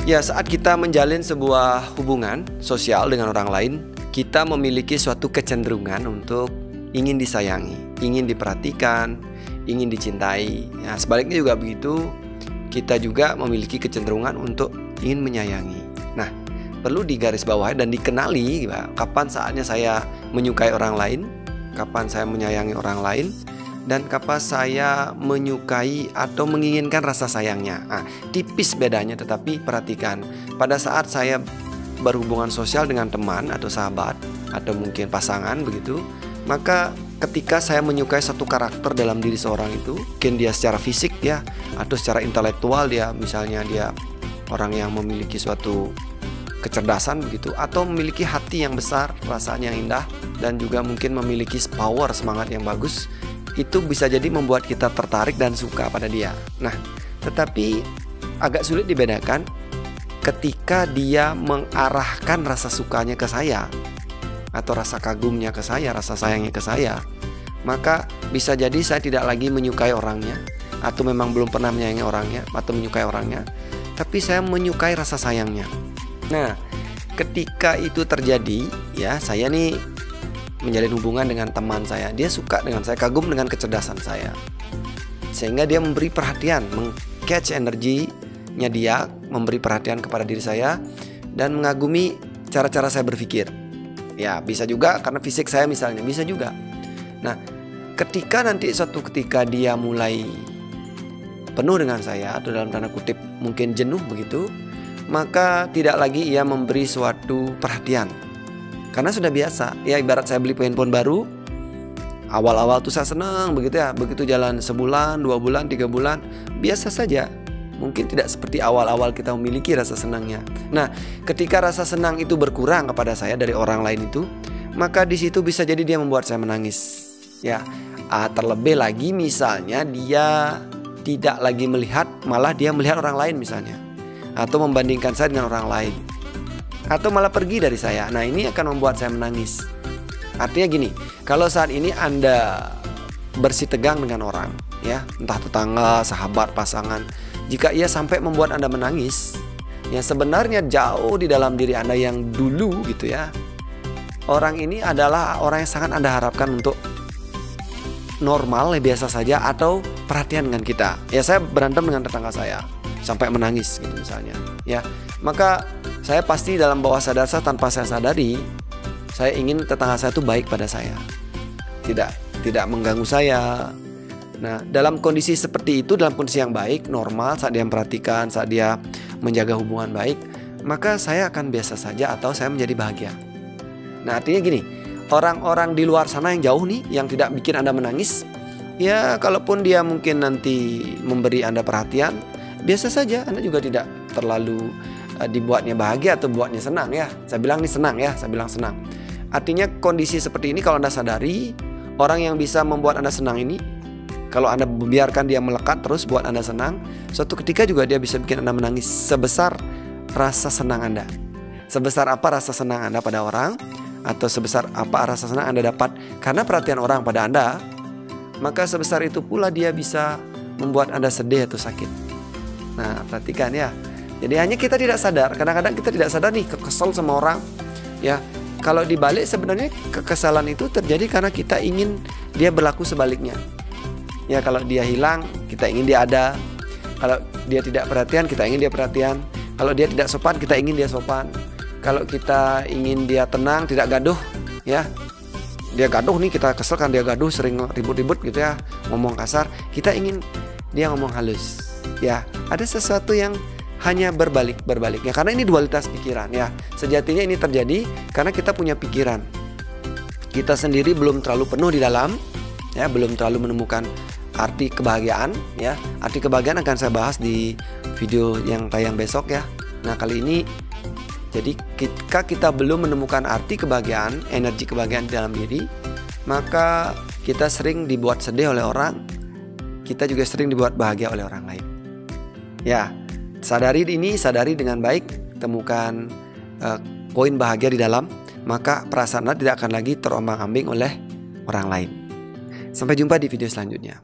Ya, saat kita menjalin sebuah hubungan sosial dengan orang lain, kita memiliki suatu kecenderungan untuk ingin disayangi, ingin diperhatikan, ingin dicintai. Ya, sebaliknya juga begitu, kita juga memiliki kecenderungan untuk ingin menyayangi. Nah, perlu digarisbawahi dan dikenali kapan saatnya saya menyukai orang lain, kapan saya menyayangi orang lain, dan kapan saya menyukai atau menginginkan rasa sayangnya. Nah, tipis bedanya, tetapi perhatikan. Pada saat saya berhubungan sosial dengan teman atau sahabat atau mungkin pasangan begitu, maka ketika saya menyukai satu karakter dalam diri seorang itu, mungkin dia secara fisik ya, atau secara intelektual dia, misalnya dia orang yang memiliki suatu kecerdasan begitu, atau memiliki hati yang besar, perasaan yang indah, dan juga mungkin memiliki power, semangat yang bagus, itu bisa jadi membuat kita tertarik dan suka pada dia. Nah, tetapi agak sulit dibedakan ketika dia mengarahkan rasa sukanya ke saya, atau rasa kagumnya ke saya, rasa sayangnya ke saya, maka bisa jadi saya tidak lagi menyukai orangnya, atau memang belum pernah menyayangi orangnya, atau menyukai orangnya, tapi saya menyukai rasa sayangnya. Nah, ketika itu terjadi, ya, saya nih menjalin hubungan dengan teman saya, dia suka dengan saya, kagum dengan kecerdasan saya, sehingga dia memberi perhatian, meng-catch energinya dia, memberi perhatian kepada diri saya, dan mengagumi cara-cara saya berpikir. Ya, bisa juga karena fisik saya misalnya, bisa juga. Nah, ketika nanti suatu ketika dia mulai penuh dengan saya, atau dalam tanda kutip mungkin jenuh begitu, maka tidak lagi ia memberi suatu perhatian, karena sudah biasa. Ya, ibarat saya beli handphone baru, awal-awal tuh saya senang begitu ya, begitu jalan sebulan, 2 bulan, 3 bulan, biasa saja. Mungkin tidak seperti awal-awal kita memiliki rasa senangnya. Nah, ketika rasa senang itu berkurang kepada saya dari orang lain itu, maka di situ bisa jadi dia membuat saya menangis. Ya, terlebih lagi misalnya dia tidak lagi melihat, malah dia melihat orang lain misalnya, atau membandingkan saya dengan orang lain, atau malah pergi dari saya. Nah, ini akan membuat saya menangis. Artinya gini, kalau saat ini Anda bersih tegang dengan orang, ya, entah tetangga, sahabat, pasangan, jika ia sampai membuat Anda menangis, ya sebenarnya jauh di dalam diri Anda yang dulu gitu ya, orang ini adalah orang yang sangat Anda harapkan untuk normal, biasa saja, atau perhatian dengan kita. Ya, saya berantem dengan tetangga saya sampai menangis gitu misalnya, ya, maka saya pasti dalam bawah sadar saya, tanpa saya sadari, saya ingin tetangga saya itu baik pada saya, tidak mengganggu saya. Nah, dalam kondisi seperti itu, dalam kondisi yang baik, normal, saat dia memperhatikan, saat dia menjaga hubungan baik, maka saya akan biasa saja, atau saya menjadi bahagia. Nah, artinya gini, orang-orang di luar sana yang jauh nih, yang tidak bikin Anda menangis, ya kalaupun dia mungkin nanti memberi Anda perhatian, biasa saja, Anda juga tidak terlalu dibuatnya bahagia atau buatnya senang ya. Saya bilang ini senang ya, saya bilang senang. Artinya kondisi seperti ini kalau Anda sadari, orang yang bisa membuat Anda senang ini, kalau Anda membiarkan dia melekat terus buat Anda senang, suatu ketika juga dia bisa bikin Anda menangis sebesar rasa senang Anda. Sebesar apa rasa senang Anda pada orang, atau sebesar apa rasa senang Anda dapat karena perhatian orang pada Anda, maka sebesar itu pula dia bisa membuat Anda sedih atau sakit. Nah, perhatikan ya. Jadi hanya kita tidak sadar, kadang-kadang kita tidak sadar nih, kesel sama orang. Ya, kalau dibalik sebenarnya kekesalan itu terjadi karena kita ingin dia berlaku sebaliknya. Ya, kalau dia hilang, kita ingin dia ada. Kalau dia tidak perhatian, kita ingin dia perhatian. Kalau dia tidak sopan, kita ingin dia sopan. Kalau kita ingin dia tenang, tidak gaduh, ya. Dia gaduh nih, kita kesel kan dia gaduh, sering ribut-ribut gitu ya, ngomong kasar. Kita ingin dia ngomong halus. Ya, ada sesuatu yang hanya berbaliknya, karena ini dualitas pikiran ya. Sejatinya ini terjadi karena kita punya pikiran. Kita sendiri belum terlalu penuh di dalam, ya, belum terlalu menemukan arti kebahagiaan, ya. Arti kebahagiaan akan saya bahas di video yang tayang besok ya. Nah, kali ini, jadi ketika kita belum menemukan arti kebahagiaan, energi kebahagiaan di dalam diri, maka kita sering dibuat sedih oleh orang, kita juga sering dibuat bahagia oleh orang lain. Ya, sadari ini, sadari dengan baik, temukan poin bahagia di dalam, maka perasaan Anda tidak akan lagi terombang-ambing oleh orang lain. Sampai jumpa di video selanjutnya.